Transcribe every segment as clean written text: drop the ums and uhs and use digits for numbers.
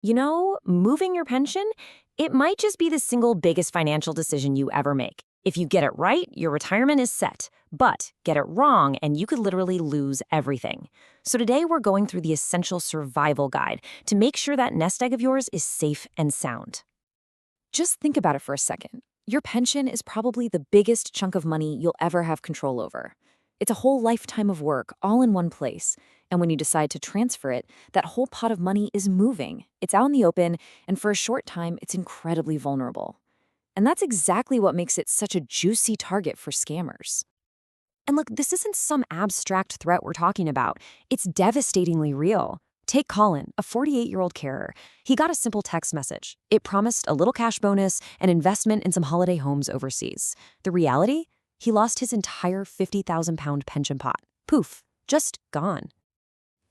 Moving your pension, it might just be the single biggest financial decision you ever make. If you get it right, your retirement is set. But get it wrong, and you could literally lose everything. So today we're going through the essential survival guide to make sure that nest egg of yours is safe and sound. Just think about it for a second. Your pension is probably the biggest chunk of money you'll ever have control over. It's a whole lifetime of work all in one place. And when you decide to transfer it, that whole pot of money is moving. It's out in the open, and for a short time, it's incredibly vulnerable. And that's exactly what makes it such a juicy target for scammers. And look, this isn't some abstract threat we're talking about. It's devastatingly real. Take Colin, a 48-year-old carer. He got a simple text message. It promised a little cash bonus and investment in some holiday homes overseas. The reality? He lost his entire £50,000 pension pot. Poof, just gone.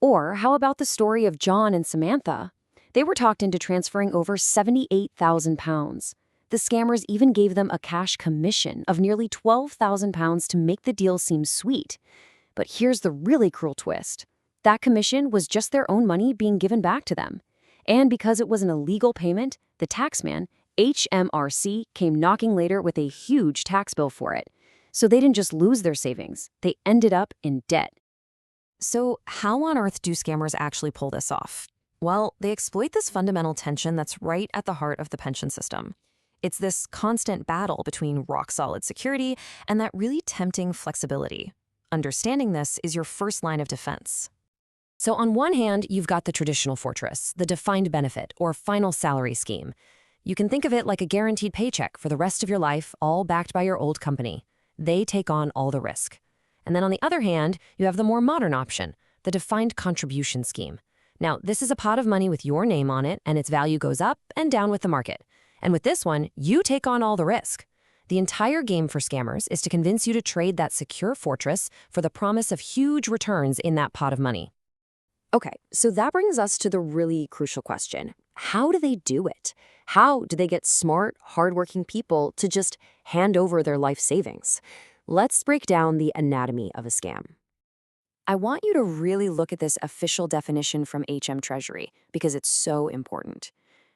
Or how about the story of John and Samantha? They were talked into transferring over £78,000. The scammers even gave them a cash commission of nearly £12,000 to make the deal seem sweet. But here's the really cruel twist. That commission was just their own money being given back to them. And because it was an illegal payment, the taxman, HMRC, came knocking later with a huge tax bill for it. So they didn't just lose their savings, they ended up in debt. So how on earth do scammers actually pull this off? Well, they exploit this fundamental tension that's right at the heart of the pension system. It's this constant battle between rock-solid security and that really tempting flexibility. Understanding this is your first line of defense. So on one hand, you've got the traditional fortress, the defined benefit or final salary scheme. You can think of it like a guaranteed paycheck for the rest of your life, all backed by your old company. They take on all the risk. And then on the other hand, you have the more modern option, the defined contribution scheme. Now, this is a pot of money with your name on it, and its value goes up and down with the market. And with this one, you take on all the risk. The entire game for scammers is to convince you to trade that secure fortress for the promise of huge returns in that pot of money. Okay, so that brings us to the really crucial question. How do they do it? How do they get smart, hardworking people to just hand over their life savings? Let's break down the anatomy of a scam. I want you to really look at this official definition from HM Treasury because it's so important.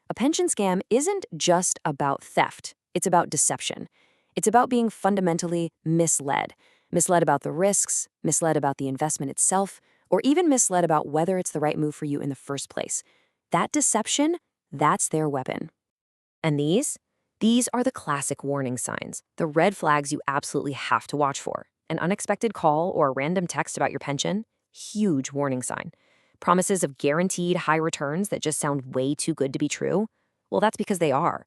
A pension scam isn't just about theft. It's about deception. It's about being fundamentally misled. Misled about the risks, misled about the investment itself, or even misled about whether it's the right move for you in the first place. That deception, that's their weapon. And these are the classic warning signs, the red flags you absolutely have to watch for. An unexpected call or a random text about your pension, huge warning sign. Promises of guaranteed high returns that just sound way too good to be true? Well, that's because they are.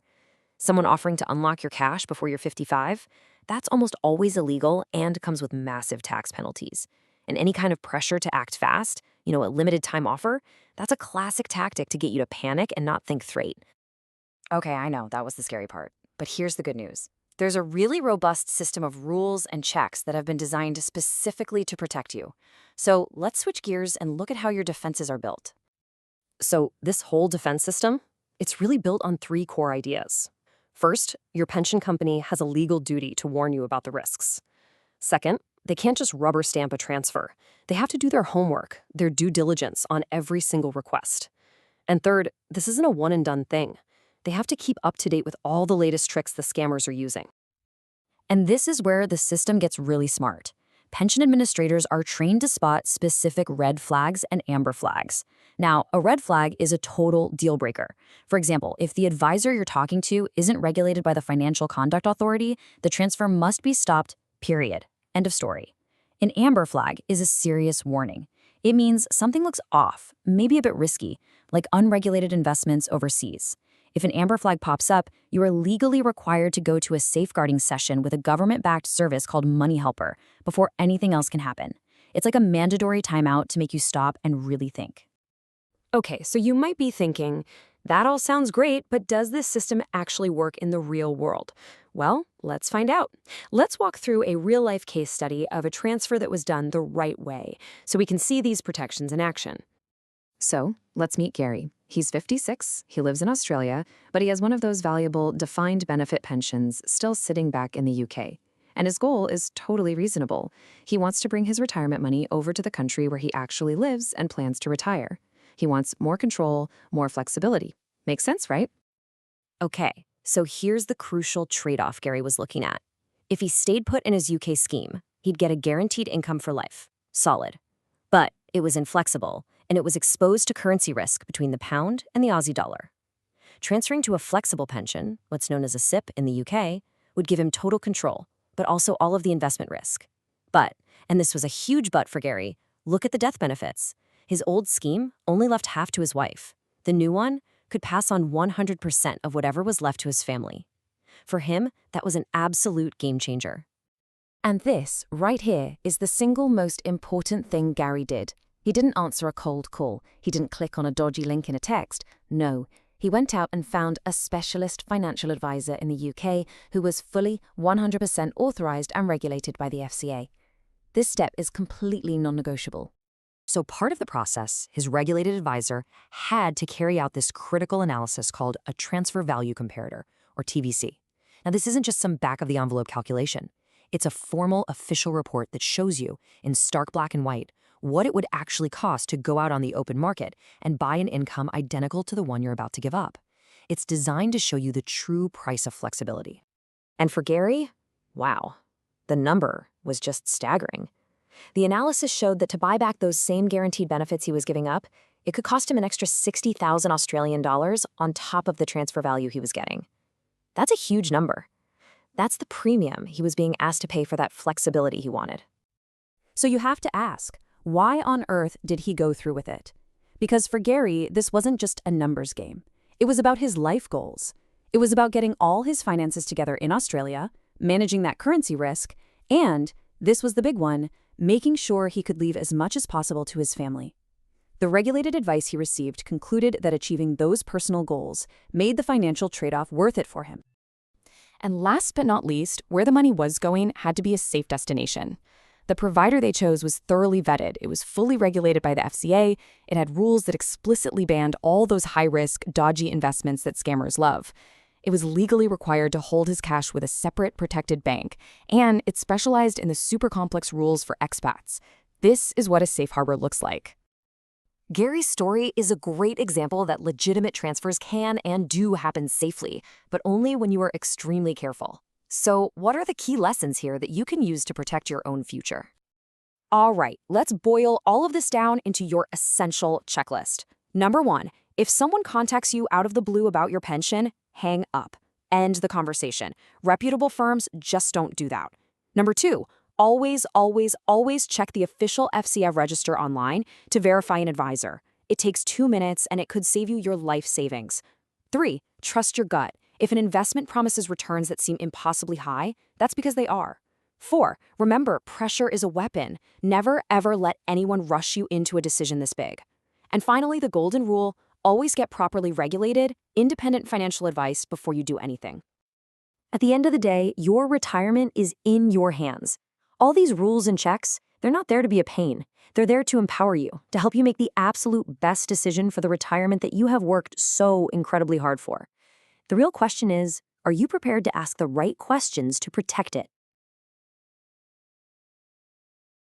Someone offering to unlock your cash before you're 55? That's almost always illegal and comes with massive tax penalties. And any kind of pressure to act fast, a limited time offer, that's a classic tactic to get you to panic and not think straight. Okay, I know, that was the scary part. But here's the good news. There's a really robust system of rules and checks that have been designed specifically to protect you. So let's switch gears and look at how your defenses are built. So this whole defense system, it's really built on 3 core ideas. First, your pension company has a legal duty to warn you about the risks. Second, they can't just rubber stamp a transfer. They have to do their homework, their due diligence on every single request. And third, this isn't a one-and-done thing. They have to keep up to date with all the latest tricks the scammers are using. And this is where the system gets really smart. Pension administrators are trained to spot specific red flags and amber flags. Now, a red flag is a total deal breaker. For example, if the advisor you're talking to isn't regulated by the Financial Conduct Authority, the transfer must be stopped, period. End of story. An amber flag is a serious warning. It means something looks off, maybe a bit risky, like unregulated investments overseas. If an amber flag pops up, you are legally required to go to a safeguarding session with a government-backed service called Money Helper before anything else can happen. It's like a mandatory timeout to make you stop and really think. Okay, so you might be thinking, that all sounds great, but does this system actually work in the real world? Well, let's find out. Let's walk through a real-life case study of a transfer that was done the right way, so we can see these protections in action. So, let's meet Gary. He's 56, he lives in Australia, but he has one of those valuable defined benefit pensions still sitting back in the UK. And his goal is totally reasonable. He wants to bring his retirement money over to the country where he actually lives and plans to retire. He wants more control, more flexibility. Makes sense, right? Okay, so here's the crucial trade-off Gary was looking at. If he stayed put in his UK scheme, he'd get a guaranteed income for life. Solid. But it was inflexible, and it was exposed to currency risk between the pound and the Aussie dollar. Transferring to a flexible pension, what's known as a SIP in the UK, would give him total control, but also all of the investment risk. But, and this was a huge but for Gary, look at the death benefits. His old scheme only left half to his wife. The new one could pass on 100% of whatever was left to his family. For him, that was an absolute game changer. And this, right here, is the single most important thing Gary did. He didn't answer a cold call. He didn't click on a dodgy link in a text. No, he went out and found a specialist financial advisor in the UK who was fully 100% authorized and regulated by the FCA. This step is completely non-negotiable. So part of the process, his regulated advisor had to carry out this critical analysis called a transfer value comparator, or TVC. Now, this isn't just some back-of-the-envelope calculation. It's a formal official report that shows you, in stark black and white, what it would actually cost to go out on the open market and buy an income identical to the one you're about to give up. It's designed to show you the true price of flexibility. And for Gary, wow, the number was just staggering. The analysis showed that to buy back those same guaranteed benefits he was giving up, it could cost him an extra 60,000 Australian dollars on top of the transfer value he was getting. That's a huge number. That's the premium he was being asked to pay for that flexibility he wanted. So you have to ask, why on earth did he go through with it? Because for Gary, this wasn't just a numbers game. It was about his life goals. It was about getting all his finances together in Australia, managing that currency risk, and, this was the big one, making sure he could leave as much as possible to his family. The regulated advice he received concluded that achieving those personal goals made the financial trade-off worth it for him. And last but not least, where the money was going had to be a safe destination. The provider they chose was thoroughly vetted. It was fully regulated by the FCA. It had rules that explicitly banned all those high-risk, dodgy investments that scammers love. It was legally required to hold his cash with a separate protected bank, and it specialized in the super complex rules for expats. This is what a safe harbor looks like. Gary's story is a great example that legitimate transfers can and do happen safely, but only when you are extremely careful. So, what are the key lessons here that you can use to protect your own future? All right, let's boil all of this down into your essential checklist. Number 1, if someone contacts you out of the blue about your pension, hang up. End the conversation. Reputable firms just don't do that. Number 2, always, always, always check the official FCA register online to verify an advisor. It takes 2 minutes and it could save you your life savings. 3, trust your gut. If an investment promises returns that seem impossibly high, that's because they are. 4, remember, pressure is a weapon. Never, ever let anyone rush you into a decision this big. And finally, the golden rule, always get properly regulated, independent financial advice before you do anything. At the end of the day, your retirement is in your hands. All these rules and checks, they're not there to be a pain. They're there to empower you, to help you make the absolute best decision for the retirement that you have worked so incredibly hard for. The real question is, are you prepared to ask the right questions to protect it?